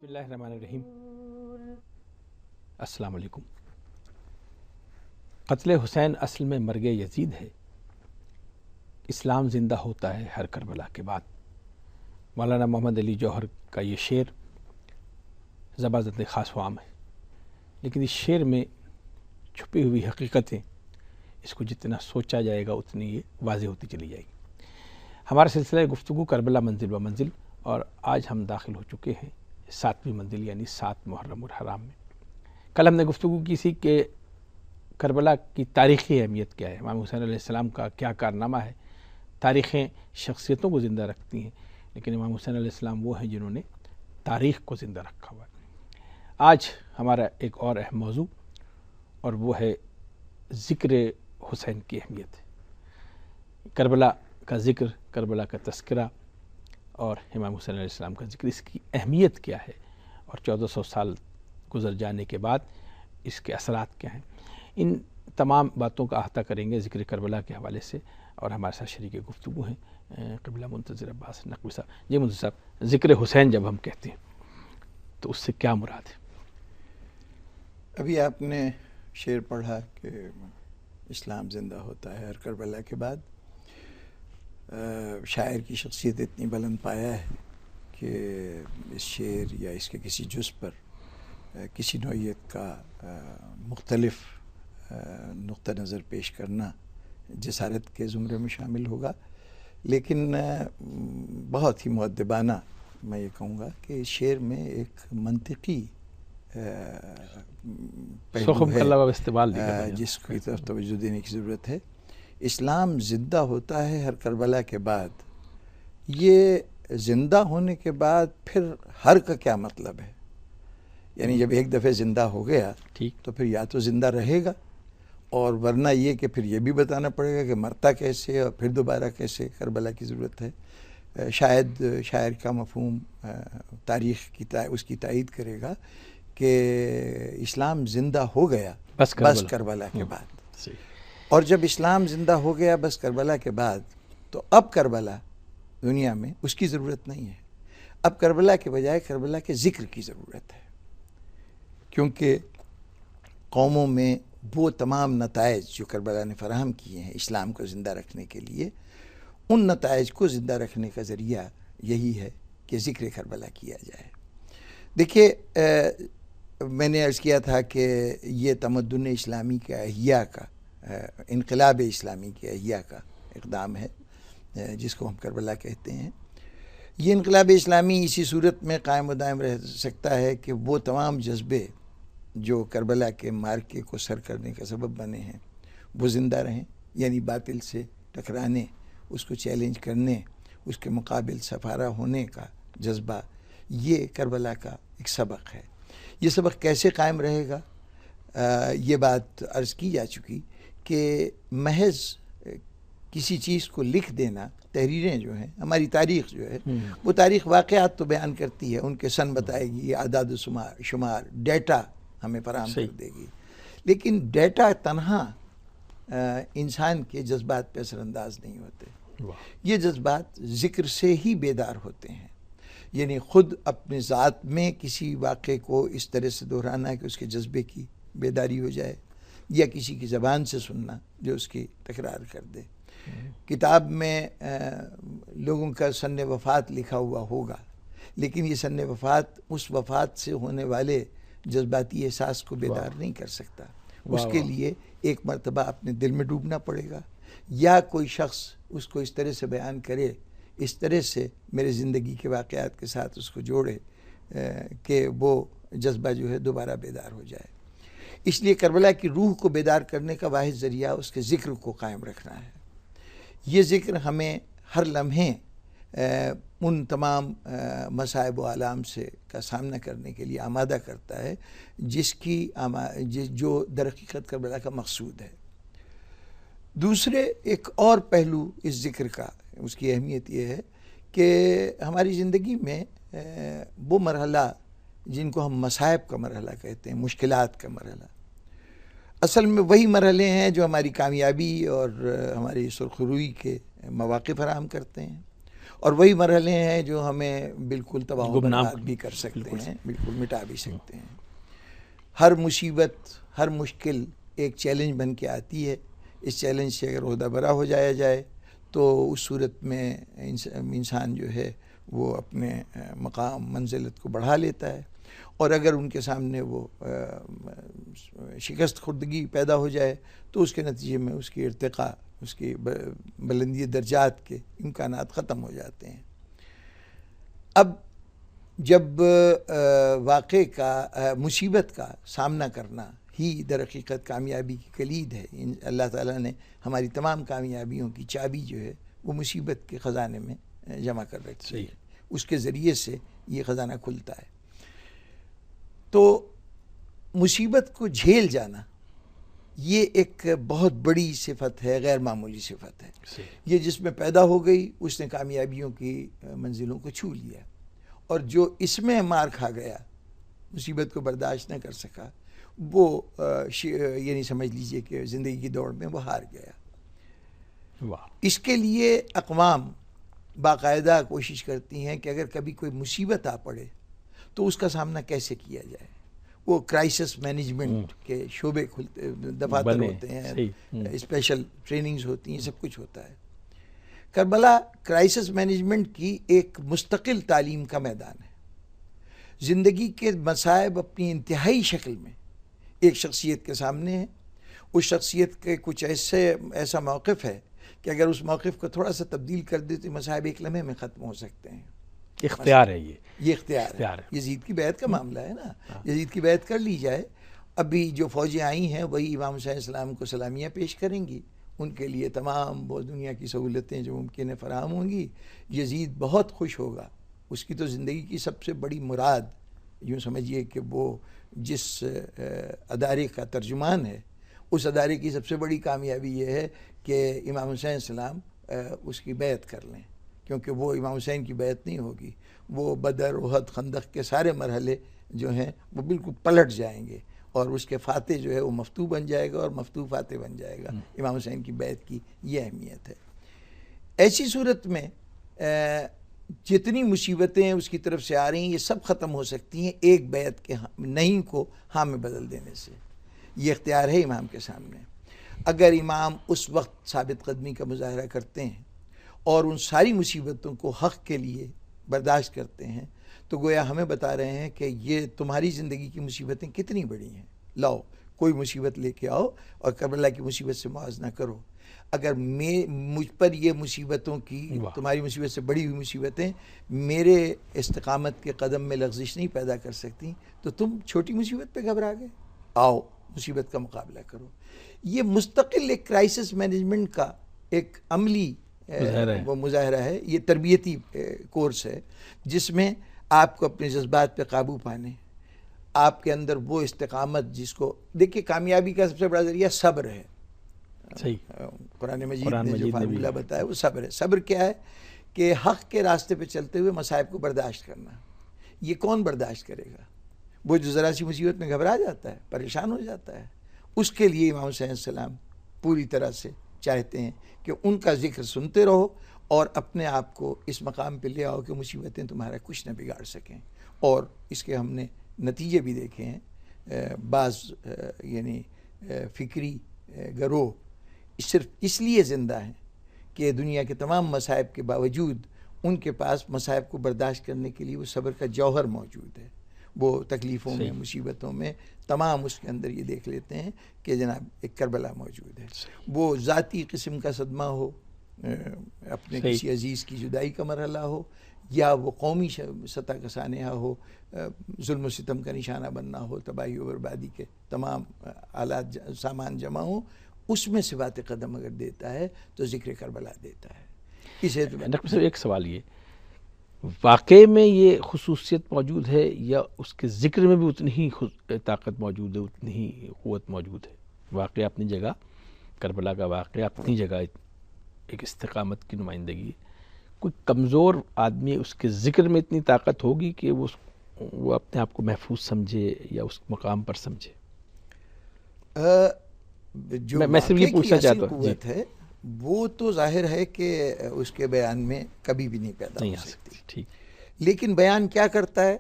بسم اللہ الرحمن الرحیم۔ السلام علیکم۔ قتل حسین اصل میں مرگ یزید ہے، اسلام زندہ ہوتا ہے ہر کربلا کے بعد۔ مولانا محمد علی جوہر کا یہ شعر زبردست خاص و عام ہے، لیکن اس شعر میں چھپی ہوئی حقیقتیں اس کو جتنا سوچا جائے گا اتنی یہ واضح ہوتی چلی جائے گی۔ ہمارا سلسلہ گفتگو کربلا منزل و منزل، اور آج ہم داخل ہو چکے ہیں 7ویں منزل یعنی 7 محرم الحرام میں۔ کل ہم نے گفتگو کی تھی کہ کربلا کی تاریخی اہمیت کیا ہے، امام حسین علیہ السلام کا کیا کارنامہ ہے۔ تاریخیں شخصیتوں کو زندہ رکھتی ہیں، لیکن امام حسین علیہ السلام وہ ہیں جنہوں نے تاریخ کو زندہ رکھا ہوا ہے۔ آج ہمارا ایک اور اہم موضوع، اور وہ ہے ذکر حسین کی اہمیت۔ کربلا کا ذکر، کربلا کا تذکرہ اور امام حسین علیہ السلام کا ذکر، اس کی اہمیت کیا ہے، اور 1400 سال گزر جانے کے بعد اس کے اثرات کیا ہیں۔ ان تمام باتوں کا احاطہ کریں گے ذکر کربلا کے حوالے سے، اور ہمارے ساتھ شریک گفتگو ہیں قبلہ منتظر عباس نقوی صاحب۔ جی منتظر صاحب، ذکر حسین جب ہم کہتے ہیں تو اس سے کیا مراد ہے؟ ابھی آپ نے شعر پڑھا کہ اسلام زندہ ہوتا ہے ہر کربلا کے بعد۔ شاعر کی شخصیت اتنی بلند پایا ہے کہ اس شعر یا اس کے کسی جز پر کسی نوعیت کا مختلف نقطہ نظر پیش کرنا جسارت کے زمرے میں شامل ہوگا، لیکن بہت ہی مؤدبانہ میں یہ کہوں گا کہ اس شعر میں ایک منطقی پہلو ہے جس کی طرف توجہ دینے کی ضرورت ہے۔ اسلام زندہ ہوتا ہے ہر کربلا کے بعد، یہ زندہ ہونے کے بعد پھر ہر کا کیا مطلب ہے؟ یعنی جب ایک دفعہ زندہ ہو گیا تو پھر یا تو زندہ رہے گا، اور ورنہ یہ کہ پھر یہ بھی بتانا پڑے گا کہ مرتا کیسے اور پھر دوبارہ کیسے۔ کربلا کی ضرورت ہے۔ شاید شاعر کا مفہوم تاریخ کی اس کی تائید کرے گا کہ اسلام زندہ ہو گیا بس کربلا کے بعد، اور جب اسلام زندہ ہو گیا بس کربلا کے بعد، تو اب کربلا دنیا میں اس کی ضرورت نہیں ہے۔ اب کربلا کے بجائے کربلا کے ذکر کی ضرورت ہے، کیونکہ قوموں میں وہ تمام نتائج جو کربلا نے فراہم کیے ہیں اسلام کو زندہ رکھنے کے لیے، ان نتائج کو زندہ رکھنے کا ذریعہ یہی ہے کہ ذکر کربلا کیا جائے۔ دیکھیے، میں نے عرض کیا تھا کہ یہ تمدن اسلامی کا احیاء کا، انقلاب اسلامی کے احیاء کا اقدام ہے جس کو ہم کربلا کہتے ہیں۔ یہ انقلاب اسلامی اسی صورت میں قائم و دائم رہ سکتا ہے کہ وہ تمام جذبے جو کربلا کے معرکے کو سر کرنے کا سبب بنے ہیں وہ زندہ رہیں، یعنی باطل سے ٹکرانے، اس کو چیلنج کرنے، اس کے مقابل سفارہ ہونے کا جذبہ، یہ کربلا کا ایک سبق ہے۔ یہ سبق کیسے قائم رہے گا؟ یہ بات عرض کی جا چکی کہ محض کسی چیز کو لکھ دینا، تحریریں جو ہیں، ہماری تاریخ جو ہے وہ تاریخ واقعات تو بیان کرتی ہے، ان کے سن بتائے گی، اعداد و شمار، ڈیٹا ہمیں فراہم کر دے گی، لیکن ڈیٹا تنہا انسان کے جذبات پہ اثر انداز نہیں ہوتے۔ یہ جذبات ذکر سے ہی بیدار ہوتے ہیں، یعنی خود اپنے ذات میں کسی واقعے کو اس طرح سے دہرانا کہ اس کے جذبے کی بیداری ہو جائے، یا کسی کی زبان سے سننا جو اس کی تکرار کر دے۔ کتاب میں لوگوں کا سن وفات لکھا ہوا ہوگا، لیکن یہ سن وفات اس وفات سے ہونے والے جذباتی احساس کو بیدار نہیں کر سکتا۔ اس کے لیے ایک مرتبہ اپنے دل میں ڈوبنا پڑے گا، یا کوئی شخص اس کو اس طرح سے بیان کرے، اس طرح سے میرے زندگی کے واقعات کے ساتھ اس کو جوڑے کہ وہ جذبہ جو ہے دوبارہ بیدار ہو جائے۔ اس لیے کربلا کی روح کو بیدار کرنے کا واحد ذریعہ اس کے ذکر کو قائم رکھنا ہے۔ یہ ذکر ہمیں ہر لمحے ان تمام مصائب و آلام سے کا سامنا کرنے کے لیے آمادہ کرتا ہے جو در حقیقت کربلا کا مقصود ہے۔ دوسرے ایک اور پہلو اس ذکر کا، اس کی اہمیت یہ ہے کہ ہماری زندگی میں وہ مرحلہ جن کو ہم مصائب کا مرحلہ کہتے ہیں، مشکلات کا مرحلہ، اصل میں وہی مرحلے ہیں جو ہماری کامیابی اور ہماری سرخروئی کے مواقع فراہم کرتے ہیں، اور وہی مرحلے ہیں جو ہمیں بالکل تباہ و برباد بھی کر سکتے ہیں، بالکل مٹا بھی سکتے ہیں۔ ہر مصیبت، ہر مشکل ایک چیلنج بن کے آتی ہے، اس چیلنج سے اگر عہدہ برا ہو جایا جائے تو اس صورت میں انسان جو ہے وہ اپنے مقام منزلت کو بڑھا لیتا ہے، اور اگر ان کے سامنے وہ شکست خوردگی پیدا ہو جائے تو اس کے نتیجے میں اس کی ارتقاء، اس کی بلندی درجات کے امکانات ختم ہو جاتے ہیں۔ اب جب واقع کا مصیبت کا سامنا کرنا ہی در حقیقت کامیابی کی کلید ہے، اللہ تعالیٰ نے ہماری تمام کامیابیوں کی چابی جو ہے وہ مصیبت کے خزانے میں جمع کر رکھی ہے، اس کے ذریعے سے یہ خزانہ کھلتا ہے۔ تو مصیبت کو جھیل جانا یہ ایک بہت بڑی صفت ہے، غیر معمولی صفت ہے۔ یہ جس میں پیدا ہو گئی اس نے کامیابیوں کی منزلوں کو چھو لیا، اور جو اس میں مار کھا گیا، مصیبت کو برداشت نہ کر سکا، وہ یعنی سمجھ لیجئے کہ زندگی کی دوڑ میں وہ ہار گیا۔ اس کے لیے اقوام باقاعدہ کوشش کرتی ہیں کہ اگر کبھی کوئی مصیبت آ پڑے تو اس کا سامنا کیسے کیا جائے۔ وہ کرائسس مینجمنٹ کے شعبے دفاتر ہوتے ہیں، اسپیشل ٹریننگز ہوتی ہیں، سب کچھ ہوتا ہے۔ کربلا کرائسس مینجمنٹ کی ایک مستقل تعلیم کا میدان ہے۔ زندگی کے مصائب اپنی انتہائی شکل میں ایک شخصیت کے سامنے ہے، اس شخصیت کے کچھ ایسا موقف ہے کہ اگر اس موقف کو تھوڑا سا تبدیل کر دے تو مصائب ایک لمحے میں ختم ہو سکتے ہیں۔ اختیار ہے یہ اختیار ہے۔ یزید کی بیعت کا معاملہ ہے نا، یزید کی بیعت کر لی جائے، ابھی جو فوجیں آئی ہیں وہی امام حسین علیہ السلام کو سلامیاں پیش کریں گی، ان کے لیے تمام وہ دنیا کی سہولتیں جو ممکن ہے فراہم ہوں گی، یزید بہت خوش ہوگا۔ اس کی تو زندگی کی سب سے بڑی مراد، یوں سمجھیے کہ وہ جس ادارے کا ترجمان ہے، اس ادارے کی سب سے بڑی کامیابی یہ ہے کہ امام حسین علیہ السلام اس کی بیعت کر لیں، کیونکہ وہ امام حسین کی بیعت نہیں ہوگی، وہ بدر، احد، خندق کے سارے مرحلے جو ہیں وہ بالکل پلٹ جائیں گے، اور اس کے فاتح جو ہے وہ مفتوح بن جائے گا اور مفتوح فاتح بن جائے گا۔ امام حسین کی بیعت کی یہ اہمیت ہے۔ ایسی صورت میں جتنی مصیبتیں اس کی طرف سے آ رہی ہیں یہ سب ختم ہو سکتی ہیں ایک بیعت کے نہیں کو ہاں میں بدل دینے سے۔ یہ اختیار ہے امام کے سامنے۔ اگر امام اس وقت ثابت قدمی کا مظاہرہ کرتے ہیں اور ان ساری مصیبتوں کو حق کے لیے برداشت کرتے ہیں تو گویا ہمیں بتا رہے ہیں کہ یہ تمہاری زندگی کی مصیبتیں کتنی بڑی ہیں، لاؤ کوئی مصیبت لے کے آؤ اور کربلا کی مصیبت سے موازنہ کرو۔ اگر مجھ پر یہ مصیبتوں کی، تمہاری مصیبت سے بڑی ہوئی مصیبتیں میرے استقامت کے قدم میں لغزش نہیں پیدا کر سکتی تو تم چھوٹی مصیبت پہ گھبرا گئے، آؤ مصیبت کا مقابلہ کرو۔ یہ مستقل ایک کرائسس مینجمنٹ کا ایک عملی وہ مظاہرہ ہے، یہ تربیتی کورس ہے جس میں آپ کو اپنے جذبات پہ قابو پانے، آپ کے اندر وہ استقامت، جس کو دیکھیے کامیابی کا سب سے بڑا ذریعہ صبر ہے۔ قرآن مجید نے جو فارمولہ بتایا وہ صبر ہے۔ صبر کیا ہے؟ کہ حق کے راستے پہ چلتے ہوئے مصائب کو برداشت کرنا۔ یہ کون برداشت کرے گا؟ وہ جو ذرا سی مصیبت میں گھبرا جاتا ہے، پریشان ہو جاتا ہے۔ اس کے لیے امام حسین علیہ السلام پوری طرح سے چاہتے ہیں کہ ان کا ذکر سنتے رہو اور اپنے آپ کو اس مقام پہ لے آؤ کہ مصیبتیں تمہارا کچھ نہ بگاڑ سکیں۔ اور اس کے ہم نے نتیجے بھی دیکھے ہیں۔ بعض یعنی فکری گروہ صرف اس لیے زندہ ہیں کہ دنیا کے تمام مصائب کے باوجود ان کے پاس مصائب کو برداشت کرنے کے لیے وہ صبر کا جوہر موجود ہے۔ وہ تکلیفوں میں، مصیبتوں میں تمام اس کے اندر یہ دیکھ لیتے ہیں کہ جناب ایک کربلا موجود ہے۔ وہ ذاتی قسم کا صدمہ ہو، اپنے کسی عزیز کی جدائی کا مرحلہ ہو، یا وہ قومی سطح کا سانحہ ہو، ظلم و ستم کا نشانہ بننا ہو، تباہی و بربادی کے تمام آلات سامان جمع ہوں، اس میں سے بات قدم اگر دیتا ہے تو ذکر کربلا دیتا ہے۔ اسے ڈاکٹر صاحب ایک سوال، یہ واقعے میں یہ خصوصیت موجود ہے یا اس کے ذکر میں بھی اتنی ہی طاقت موجود ہے، اتنی ہی قوت موجود ہے؟ واقعہ اپنی جگہ، کربلا کا واقعہ اپنی جگہ ایک استقامت کی نمائندگی ہے۔ کوئی کمزور آدمی اس کے ذکر میں اتنی طاقت ہوگی کہ وہ اپنے آپ کو محفوظ سمجھے یا اس مقام پر سمجھے؟ جو میں صرف یہ پوچھنا چاہتا ہوں، قوت ہے وہ تو ظاہر ہے کہ اس کے بیان میں کبھی بھی نہیں پیدا ہو سکتی. ٹھیک. لیکن بیان کیا کرتا ہے؟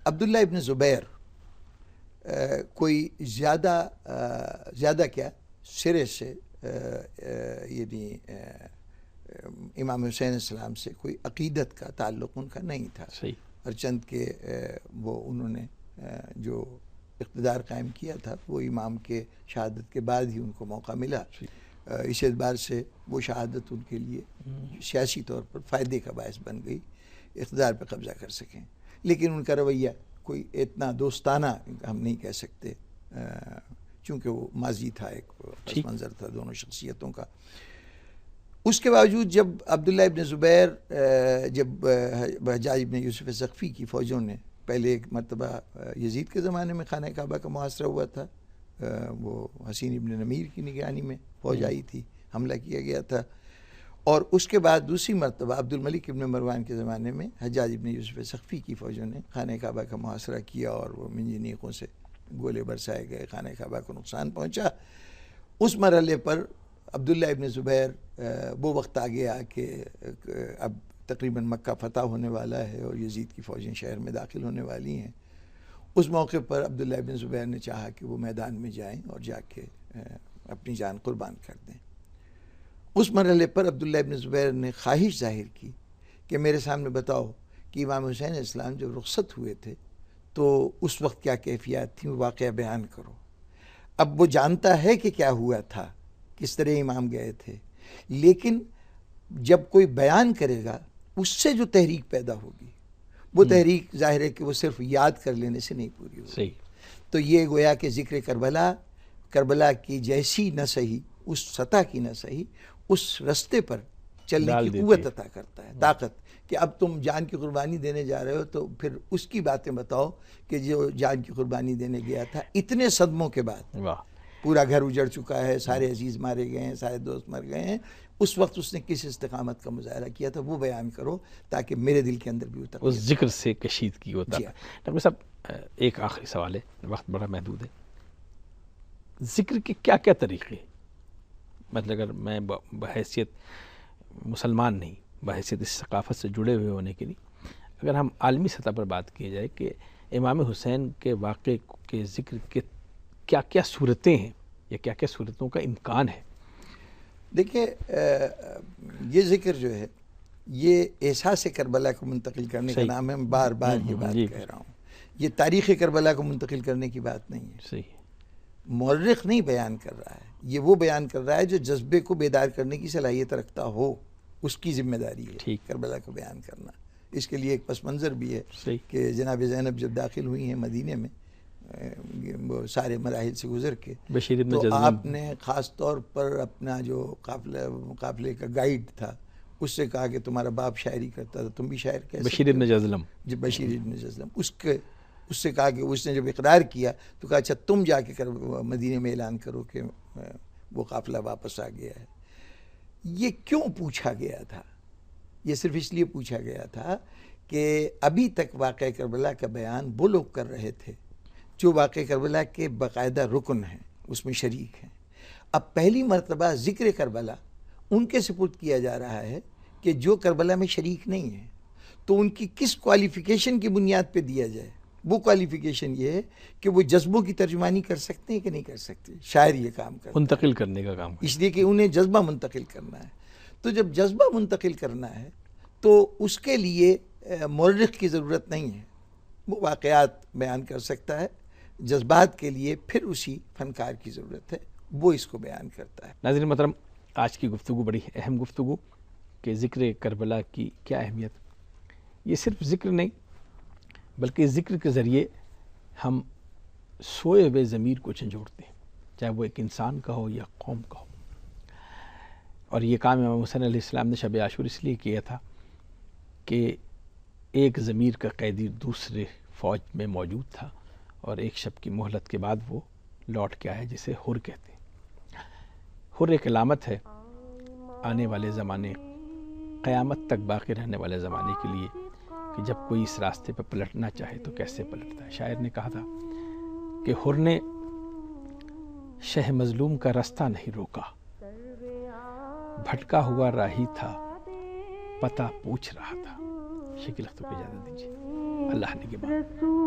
عبداللہ ابن زبیر کوئی زیادہ کیا سرے سے یعنی امام حسین السلام سے کوئی عقیدت کا تعلق ان کا نہیں تھا. ہرچند کہ وہ انہوں نے جو اقتدار قائم کیا تھا وہ امام کے شہادت کے بعد ہی ان کو موقع ملا. اس اعتبار سے وہ شہادت ان کے لیے سیاسی طور پر فائدے کا باعث بن گئی، اقتدار پہ قبضہ کر سکیں. لیکن ان کا رویہ کوئی اتنا دوستانہ ہم نہیں کہہ سکتے، چونکہ وہ ماضی تھا، ایک پس منظر تھا دونوں شخصیتوں کا. اس کے باوجود جب عبداللہ ابن زبیر جب حجاج ابن یوسف ثقفی کی فوجوں نے پہلے ایک مرتبہ یزید کے زمانے میں خانہ کعبہ کا محاصرہ ہوا تھا، وہ حسین ابن نمیر کی نگرانی میں فوج آئی تھی، حملہ کیا گیا تھا. اور اس کے بعد دوسری مرتبہ عبد الملک ابن مروان کے زمانے میں حجاج ابن یوسف ثقفی کی فوجوں نے خانہ کعبہ کا محاصرہ کیا اور وہ منجنیقوں سے گولے برسائے گئے، خانہ کعبہ کو نقصان پہنچا. اس مرحلے پر عبداللہ ابن زبیر وہ وقت آ گیا کہ اب تقریباً مکہ فتح ہونے والا ہے اور یزید کی فوجیں شہر میں داخل ہونے والی ہیں. اس موقع پر عبداللہ ابن زبیر نے چاہا کہ وہ میدان میں جائیں اور جا کے اپنی جان قربان کر دیں. اس مرحلے پر عبداللہ ابن زبیر نے خواہش ظاہر کی کہ میرے سامنے بتاؤ کہ امام حسین علیہ السلام جب رخصت ہوئے تھے تو اس وقت کیا کیفیات تھیں، وہ واقعہ بیان کرو. اب وہ جانتا ہے کہ کیا ہوا تھا، کس طرح امام گئے تھے، لیکن جب کوئی بیان کرے گا اس سے جو تحریک پیدا ہوگی وہ تحریک ظاہر ہے کہ وہ صرف یاد کر لینے سے نہیں پوری ہوگی. تو یہ گویا کہ ذکر کربلا کی جیسی نہ صحیح، اس سطح کی نہ صحیح، اس رستے پر چلنے کی قوت عطا کرتا ہے، طاقت، کہ اب تم جان کی قربانی دینے جا رہے ہو تو پھر اس کی باتیں بتاؤ کہ جو جان کی قربانی دینے گیا تھا اتنے صدموں کے بعد، پورا گھر اجڑ چکا ہے، سارے عزیز مارے گئے ہیں، سارے دوست مر گئے ہیں، اس وقت اس نے کس استقامت کا مظاہرہ کیا تھا وہ بیان کرو تاکہ میرے دل کے اندر بھی اتر اس ذکر سے کشیدگی ہوتا ہے. ڈاکٹر صاحب ایک آخری سوال ہے، وقت بڑا محدود ہے. ذکر کے کیا کیا طریقے، مطلب اگر میں بحیثیت مسلمان نہیں، بحیثیت اس ثقافت سے جڑے ہوئے ہونے کے لیے اگر ہم عالمی سطح پر بات کی جائے کہ امام حسین کے واقعے کے ذکر کے کیا کیا صورتیں ہیں یا کیا کیا صورتوں کا امکان ہے؟ دیکھیں یہ ذکر جو ہے یہ احساس کربلا کو منتقل کرنے کا نام ہے. میں بار بار یہ بات کہہ رہا ہوں، یہ تاریخ کربلا کو منتقل کرنے کی بات نہیں ہے. صحیح. مورخ نہیں بیان کر رہا ہے، یہ وہ بیان کر رہا ہے جو جذبے کو بیدار کرنے کی صلاحیت رکھتا ہو، اس کی ذمہ داری ہے کربلا کو بیان کرنا. اس کے لیے ایک پس منظر بھی ہے کہ جناب زینب جب داخل ہوئی ہیں مدینے میں وہ سارے مراحل سے گزر کے، تو آپ نے خاص طور پر اپنا جو قافلے کا گائیڈ تھا اس سے کہا کہ تمہارا باپ شاعری کرتا تھا، تم بھی شاعر کیسے؟ بشیر ابن جزلم. بشیر ابن جزلم. اس سے کہا کہ اس نے جب اقرار کیا تو کہا اچھا تم جا کے مدینے میں اعلان کرو کہ وہ قافلہ واپس آ گیا ہے. یہ کیوں پوچھا گیا تھا؟ یہ صرف اس لیے پوچھا گیا تھا کہ ابھی تک واقعہ کربلا کا بیان وہ لوگ کر رہے تھے جو واقعہ کربلا کے باقاعدہ رکن ہیں، اس میں شریک ہیں. اب پہلی مرتبہ ذکر کربلا ان کے سپرد کیا جا رہا ہے کہ جو کربلا میں شریک نہیں ہیں. تو ان کی کس کوالیفیکیشن کی بنیاد پہ دیا جائے؟ وہ کوالیفیکیشن یہ ہے کہ وہ جذبوں کی ترجمانی کر سکتے ہیں کہ نہیں کر سکتے. شاعر یہ کام کرتا ہے، منتقل کرنے کا کام، اس لیے کہ انہیں جذبہ منتقل کرنا ہے. تو جب جذبہ منتقل کرنا ہے تو اس کے لیے مورخ کی ضرورت نہیں ہے، وہ واقعات بیان کر سکتا ہے. جذبات کے لیے پھر اسی فنکار کی ضرورت ہے، وہ اس کو بیان کرتا ہے. ناظرین محترم، آج کی گفتگو بڑی اہم گفتگو کہ ذکر کربلا کی کیا اہمیت. یہ صرف ذکر نہیں بلکہ ذکر کے ذریعے ہم سوئے ہوئے ضمیر کو جھنجھوڑتے ہیں، چاہے وہ ایک انسان کا ہو یا قوم کا ہو. اور یہ کام امام حسین علیہ السلام نے شب عاشور اس لیے کیا تھا کہ ایک ضمیر کا قیدی دوسرے فوج میں موجود تھا اور ایک شب کی مہلت کے بعد وہ لوٹ کے آیا، جسے حر کہتے ہیں. حر ایک علامت ہے آنے والے زمانے، قیامت تک باقی رہنے والے زمانے کے لیے، کہ جب کوئی اس راستے پہ پلٹنا چاہے تو کیسے پلٹتا ہے. شاعر نے کہا تھا کہ حر نے شہ مظلوم کا راستہ نہیں روکا، بھٹکا ہوا راہی تھا پتہ پوچھ رہا تھا. شکیل اختر کو اجازت دیجیے. اللہ نگہبان.